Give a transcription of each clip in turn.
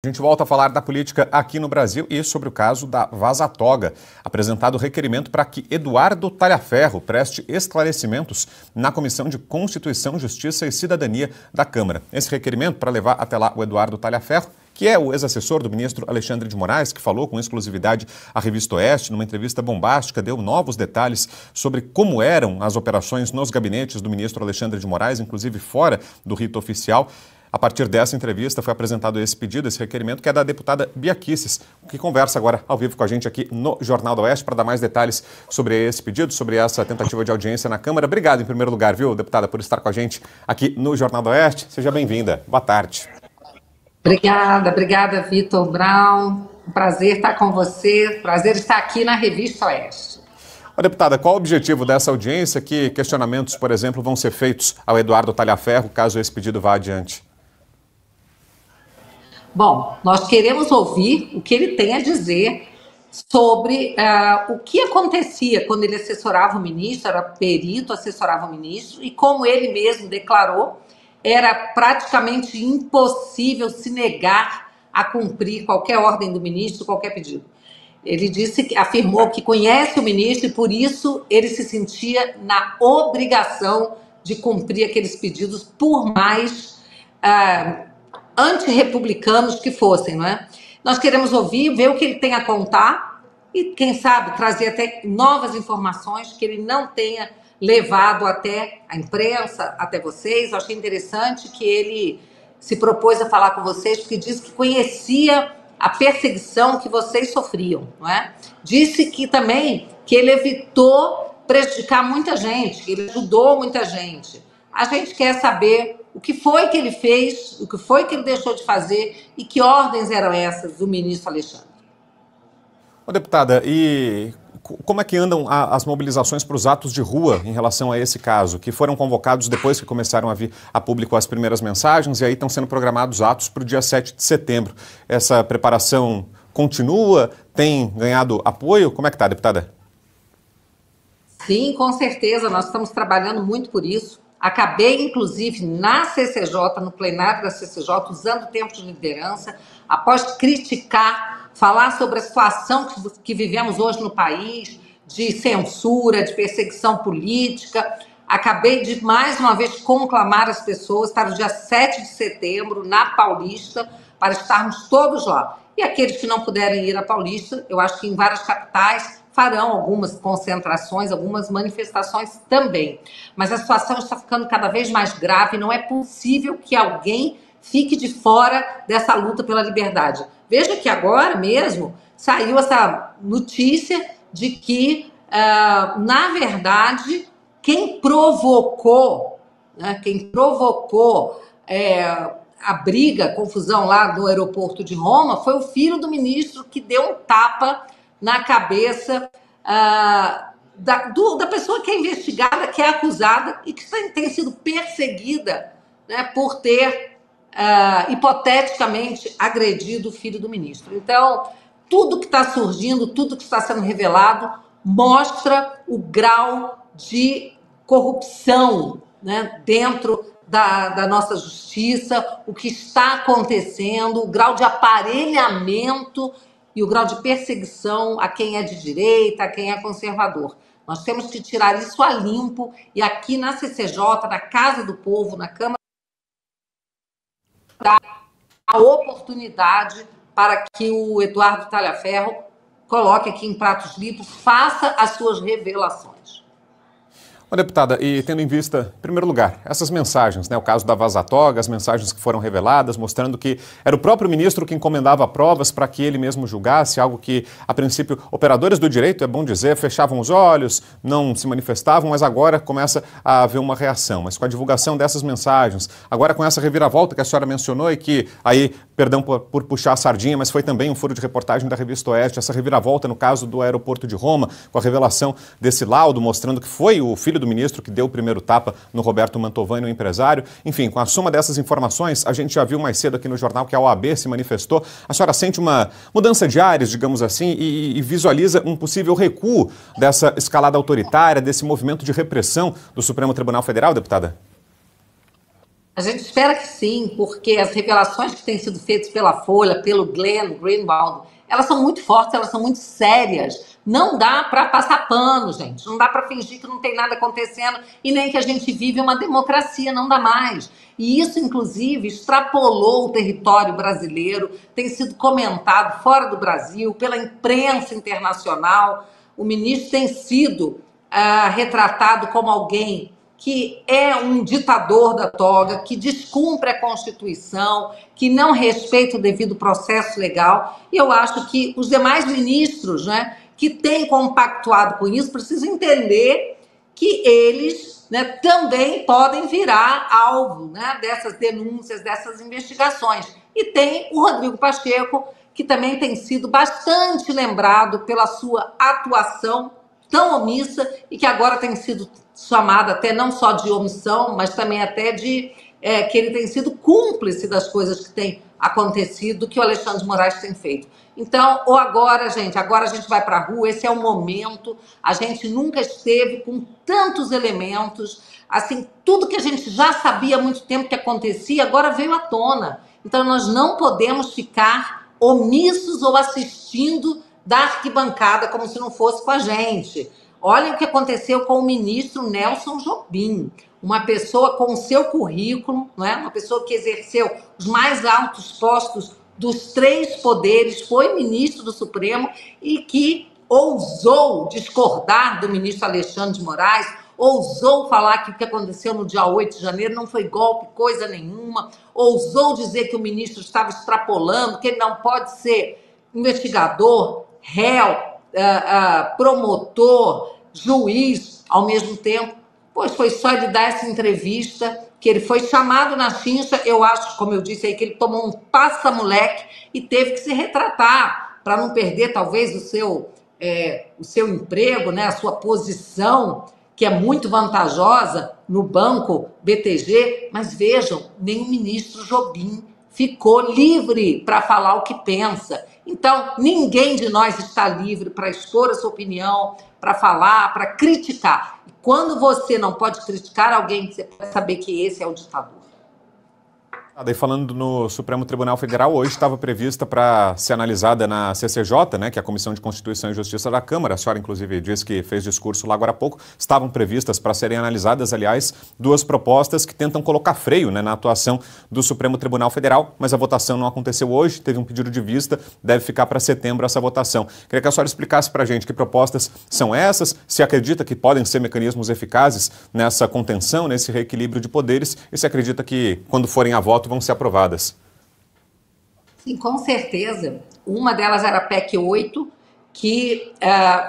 A gente volta a falar da política aqui no Brasil e sobre o caso da Vaza Toga. Apresentado requerimento para que Eduardo Talhaferro preste esclarecimentos na Comissão de Constituição, Justiça e Cidadania da Câmara. Esse requerimento para levar até lá o Eduardo Talhaferro, que é o ex-assessor do ministro Alexandre de Moraes, que falou com exclusividade à Revista Oeste, numa entrevista bombástica, deu novos detalhes sobre como eram as operações nos gabinetes do ministro Alexandre de Moraes, inclusive fora do rito oficial. A partir dessa entrevista foi apresentado esse pedido, esse requerimento, que é da deputada Bia Kicis, que conversa agora ao vivo com a gente aqui no Jornal da Oeste para dar mais detalhes sobre esse pedido, sobre essa tentativa de audiência na Câmara. Obrigado, em primeiro lugar, viu, deputada, por estar com a gente aqui no Jornal da Oeste. Seja bem-vinda. Boa tarde. Obrigada, Vitor Brown. Um prazer estar com você, prazer estar aqui na Revista Oeste. Deputada, qual o objetivo dessa audiência? Que questionamentos, por exemplo, vão ser feitos ao Eduardo Talhaferro, caso esse pedido vá adiante? Bom, nós queremos ouvir o que ele tem a dizer sobre o que acontecia quando ele assessorava o ministro, era perito, assessorava o ministro, e como ele mesmo declarou, era praticamente impossível se negar a cumprir qualquer ordem do ministro, qualquer pedido. Ele afirmou que conhece o ministro e por isso ele se sentia na obrigação de cumprir aqueles pedidos, por mais antirrepublicanos que fossem, não é? Nós queremos ouvir, ver o que ele tem a contar e, quem sabe, trazer até novas informações que ele não tenha levado até a imprensa, até vocês. Eu achei interessante que ele se propôs a falar com vocês, porque disse que conhecia a perseguição que vocês sofriam, não é? Disse que também que ele evitou prejudicar muita gente, que ele ajudou muita gente. A gente quer saber o que foi que ele fez, o que foi que ele deixou de fazer e que ordens eram essas do ministro Alexandre. Deputada, e como é que andam as mobilizações para os atos de rua em relação a esse caso, que foram convocados depois que começaram a vir a público as primeiras mensagens e aí estão sendo programados atos para o dia 7 de setembro? Essa preparação continua? Tem ganhado apoio? Como é que está, deputada? Sim, com certeza, nós estamos trabalhando muito por isso. Acabei, inclusive, na CCJ, no plenário da CCJ, usando o tempo de liderança, após criticar, falar sobre a situação que vivemos hoje no país, de censura, de perseguição política. Acabei de, mais uma vez, conclamar as pessoas para o dia 7 de setembro, na Paulista, para estarmos todos lá. E aqueles que não puderem ir à Paulista, eu acho que em várias capitais, farão algumas concentrações, algumas manifestações também. Mas a situação está ficando cada vez mais grave, não é possível que alguém fique de fora dessa luta pela liberdade. Veja que agora mesmo saiu essa notícia de que, na verdade, quem provocou a briga, a confusão lá no aeroporto de Roma foi o filho do ministro que deu um tapa na cabeça da pessoa que é investigada, que é acusada e que tem sido perseguida, né, por ter hipoteticamente agredido o filho do ministro. Então, tudo que está surgindo, tudo que está sendo revelado mostra o grau de corrupção, né, dentro da nossa justiça, o que está acontecendo, o grau de aparelhamento e o grau de perseguição a quem é de direita, a quem é conservador. Nós temos que tirar isso a limpo e aqui na CCJ, na Casa do Povo, na Câmara, dar a oportunidade para que o Eduardo Talhaferro coloque aqui em pratos limpos, faça as suas revelações. Deputada, e tendo em vista, em primeiro lugar, essas mensagens, né, o caso da Vaza Toga, as mensagens que foram reveladas, mostrando que era o próprio ministro que encomendava provas para que ele mesmo julgasse, algo que, a princípio, operadores do direito, é bom dizer, fechavam os olhos, não se manifestavam, mas agora começa a haver uma reação. Mas com a divulgação dessas mensagens, agora com essa reviravolta que a senhora mencionou e que, aí, perdão por puxar a sardinha, mas foi também um furo de reportagem da Revista Oeste, essa reviravolta no caso do aeroporto de Roma, com a revelação desse laudo, mostrando que foi o filho do ministro que deu o primeiro tapa no Roberto Mantovani, o empresário. Enfim, com a soma dessas informações, a gente já viu mais cedo aqui no jornal que a OAB se manifestou. A senhora sente uma mudança de ares, digamos assim, e visualiza um possível recuo dessa escalada autoritária, desse movimento de repressão do Supremo Tribunal Federal, deputada? A gente espera que sim, porque as revelações que têm sido feitas pela Folha, pelo Glenn Greenwald, elas são muito fortes, elas são muito sérias. Não dá para passar pano, gente. Não dá para fingir que não tem nada acontecendo e nem que a gente vive uma democracia, não dá mais. E isso, inclusive, extrapolou o território brasileiro, tem sido comentado fora do Brasil, pela imprensa internacional. O ministro tem sido retratado como alguém que é um ditador da toga, que descumpre a Constituição, que não respeita o devido processo legal. E eu acho que os demais ministros, né, que têm compactuado com isso, precisam entender que eles, né, também podem virar alvo, né, dessas denúncias, dessas investigações. E tem o Rodrigo Pacheco, que também tem sido bastante lembrado pela sua atuação tão omissa e que agora tem sido chamada até não só de omissão, mas também até de que ele tem sido cúmplice das coisas que têm acontecido, que o Alexandre de Moraes tem feito. Então, ou agora, gente, agora a gente vai para a rua, esse é o momento, a gente nunca esteve com tantos elementos, assim, tudo que a gente já sabia há muito tempo que acontecia, agora veio à tona. Então, nós não podemos ficar omissos ou assistindo da arquibancada como se não fosse com a gente. Olha o que aconteceu com o ministro Nelson Jobim, uma pessoa com o seu currículo, não é? Uma pessoa que exerceu os mais altos postos dos 3 poderes, foi ministro do Supremo e que ousou discordar do ministro Alexandre de Moraes, ousou falar que o que aconteceu no dia 8 de janeiro não foi golpe, coisa nenhuma, ousou dizer que o ministro estava extrapolando, que ele não pode ser investigador, réu, promotor, juiz ao mesmo tempo. Pois foi só ele dar essa entrevista que ele foi chamado na chincha. Eu acho, como eu disse aí, que ele tomou um passa-moleque e teve que se retratar para não perder talvez o seu emprego, né, a sua posição, que é muito vantajosa no banco BTG. Mas vejam, nem o ministro Jobim ficou livre para falar o que pensa. Então, ninguém de nós está livre para expor a sua opinião, para falar, para criticar. E quando você não pode criticar alguém, você pode saber que esse é o ditador. Daí falando no Supremo Tribunal Federal, hoje estava prevista para ser analisada na CCJ, né, que é a Comissão de Constituição e Justiça da Câmara. A senhora, inclusive, disse que fez discurso lá agora há pouco. Estavam previstas para serem analisadas, aliás, 2 propostas que tentam colocar freio, né, na atuação do Supremo Tribunal Federal, mas a votação não aconteceu hoje, teve um pedido de vista, deve ficar para setembro essa votação. Queria que a senhora explicasse para a gente que propostas são essas, se acredita que podem ser mecanismos eficazes nessa contenção, nesse reequilíbrio de poderes, e se acredita que, quando forem a voto, vão ser aprovadas. Sim, com certeza. Uma delas era a PEC 8, que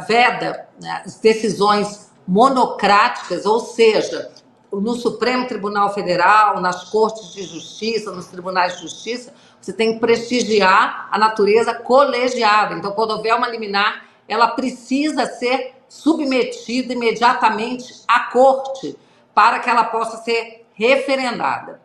veda, né, as decisões monocráticas, ou seja, no Supremo Tribunal Federal, nas Cortes de Justiça, nos Tribunais de Justiça, você tem que prestigiar a natureza colegiada. Então, quando houver uma liminar, ela precisa ser submetida imediatamente à Corte para que ela possa ser referendada.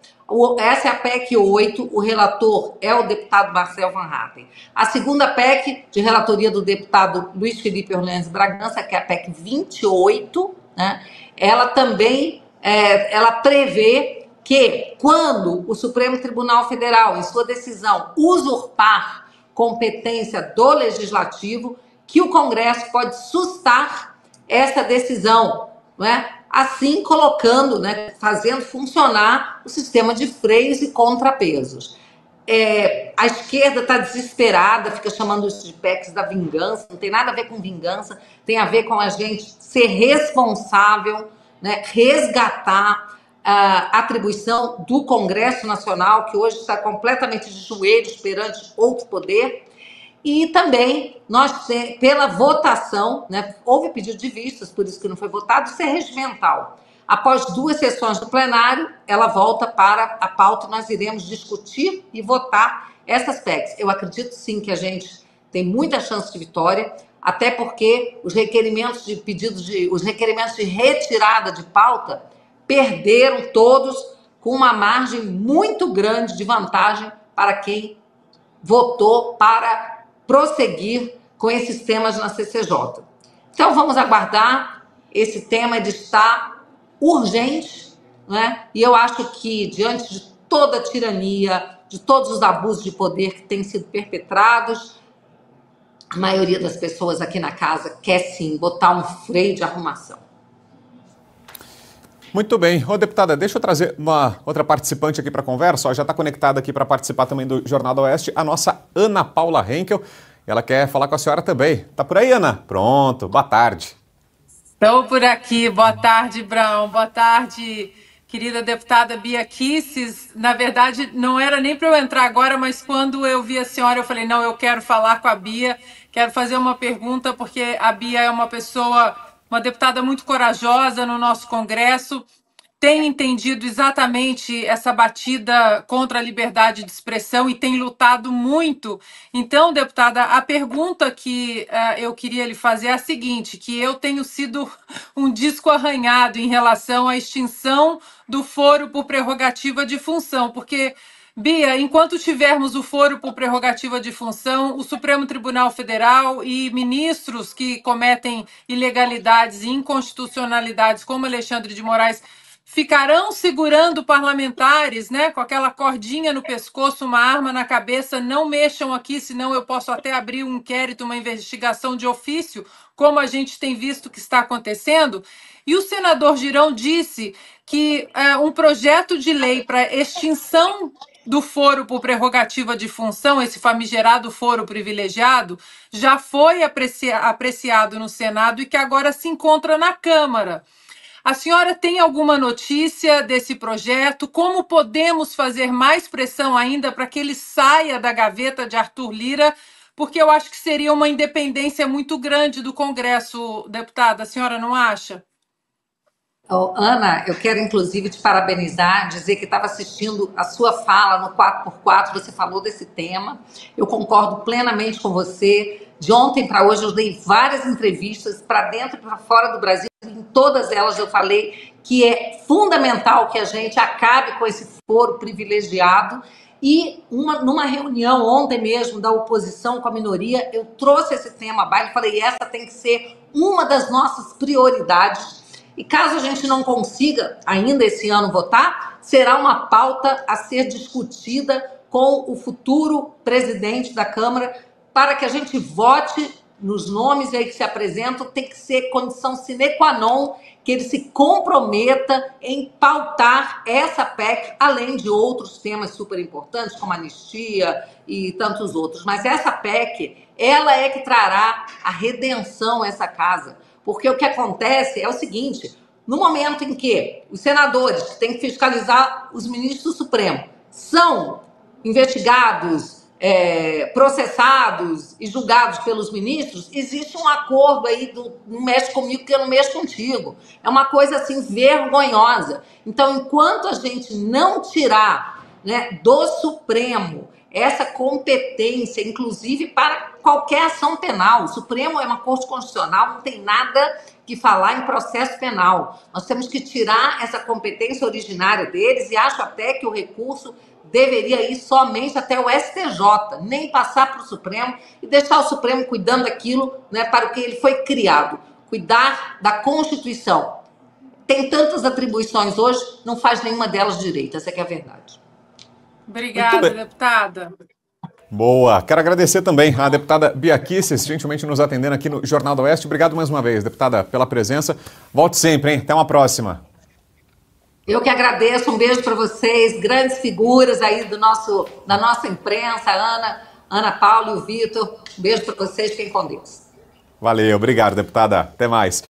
Essa é a PEC 8, o relator é o deputado Marcel Van Hatten. A segunda PEC, de relatoria do deputado Luiz Felipe Orleans Bragança, que é a PEC 28, né, ela também ela prevê que, quando o Supremo Tribunal Federal, em sua decisão, usurpar competência do Legislativo, que o Congresso pode sustar essa decisão, não é? Assim colocando, né, fazendo funcionar o sistema de freios e contrapesos. A esquerda está desesperada, fica chamando isso de PECs da vingança, não tem nada a ver com vingança, tem a ver com a gente ser responsável, né, resgatar a atribuição do Congresso Nacional, que hoje está completamente de joelhos perante outro poder. E também, nós, pela votação, né, houve pedido de vistas, por isso que não foi votado, isso é regimental. Após 2 sessões do plenário, ela volta para a pauta e nós iremos discutir e votar essas PECs. Eu acredito sim que a gente tem muita chance de vitória, até porque os requerimentos de retirada de pauta perderam todos com uma margem muito grande de vantagem para quem votou para prosseguir com esses temas na CCJ. Então, vamos aguardar. Esse tema está urgente, né? E eu acho que, diante de toda a tirania, de todos os abusos de poder que têm sido perpetrados, a maioria das pessoas aqui na casa quer sim botar um freio de arrumação. Muito bem. Ô, deputada, deixa eu trazer uma outra participante aqui para a conversa. Ó, já está conectada aqui para participar também do Jornal do Oeste, a nossa Ana Paula Henkel. Ela quer falar com a senhora também. Tá por aí, Ana? Pronto. Boa tarde. Estou por aqui. Boa tarde, Brão. Boa tarde, querida deputada Bia Kicis. Na verdade, não era nem para eu entrar agora, mas quando eu vi a senhora, eu falei, não, eu quero falar com a Bia, quero fazer uma pergunta, porque a Bia é uma pessoa, uma deputada muito corajosa no nosso Congresso, tem entendido exatamente essa batida contra a liberdade de expressão e tem lutado muito. Então, deputada, a pergunta que eu queria lhe fazer é a seguinte, que eu tenho sido um disco arranhado em relação à extinção do foro por prerrogativa de função, porque Bia, enquanto tivermos o foro por prerrogativa de função, o Supremo Tribunal Federal e ministros que cometem ilegalidades e inconstitucionalidades, como Alexandre de Moraes, ficarão segurando parlamentares, né, com aquela cordinha no pescoço, uma arma na cabeça, não mexam aqui, senão eu posso até abrir um inquérito, uma investigação de ofício, como a gente tem visto que está acontecendo. E o senador Girão disse que um projeto de lei para extinção do foro por prerrogativa de função, esse famigerado foro privilegiado, já foi apreciado no Senado e que agora se encontra na Câmara. A senhora tem alguma notícia desse projeto? Como podemos fazer mais pressão ainda para que ele saia da gaveta de Arthur Lira? Porque eu acho que seria uma independência muito grande do Congresso, deputada. A senhora não acha? Oh, Ana, eu quero inclusive te parabenizar, dizer que estava assistindo a sua fala no 4x4, você falou desse tema. Eu concordo plenamente com você. De ontem para hoje eu dei várias entrevistas para dentro e para fora do Brasil. Em todas elas eu falei que é fundamental que a gente acabe com esse foro privilegiado. E numa reunião ontem mesmo da oposição com a minoria, eu trouxe esse tema à baila e falei, essa tem que ser uma das nossas prioridades. E caso a gente não consiga ainda esse ano votar, será uma pauta a ser discutida com o futuro presidente da Câmara para que a gente vote nos nomes aí que se apresentam. Tem que ser condição sine qua non que ele se comprometa em pautar essa PEC, além de outros temas super importantes, como anistia e tantos outros. Mas essa PEC, ela é que trará a redenção a essa casa. Porque o que acontece é o seguinte, no momento em que os senadores que têm que fiscalizar os ministros do Supremo são investigados, processados e julgados pelos ministros, existe um acordo aí do não mexe comigo que eu não mexo contigo. É uma coisa assim vergonhosa. Então, enquanto a gente não tirar, né, do Supremo essa competência, inclusive para qualquer ação penal. O Supremo é uma corte constitucional, não tem nada que falar em processo penal. Nós temos que tirar essa competência originária deles e acho até que o recurso deveria ir somente até o STJ, nem passar para o Supremo e deixar o Supremo cuidando daquilo, né, para o que ele foi criado, cuidar da Constituição. Tem tantas atribuições hoje, não faz nenhuma delas direito, essa que é a verdade. Obrigada, deputada. Boa. Quero agradecer também a deputada Bia Kicis, gentilmente nos atendendo aqui no Jornal do Oeste. Obrigado mais uma vez, deputada, pela presença. Volte sempre, hein? Até uma próxima. Eu que agradeço. Um beijo para vocês, grandes figuras aí da nossa imprensa, Ana Paula e o Vitor. Um beijo para vocês, fiquem com Deus. Valeu, obrigado, deputada. Até mais.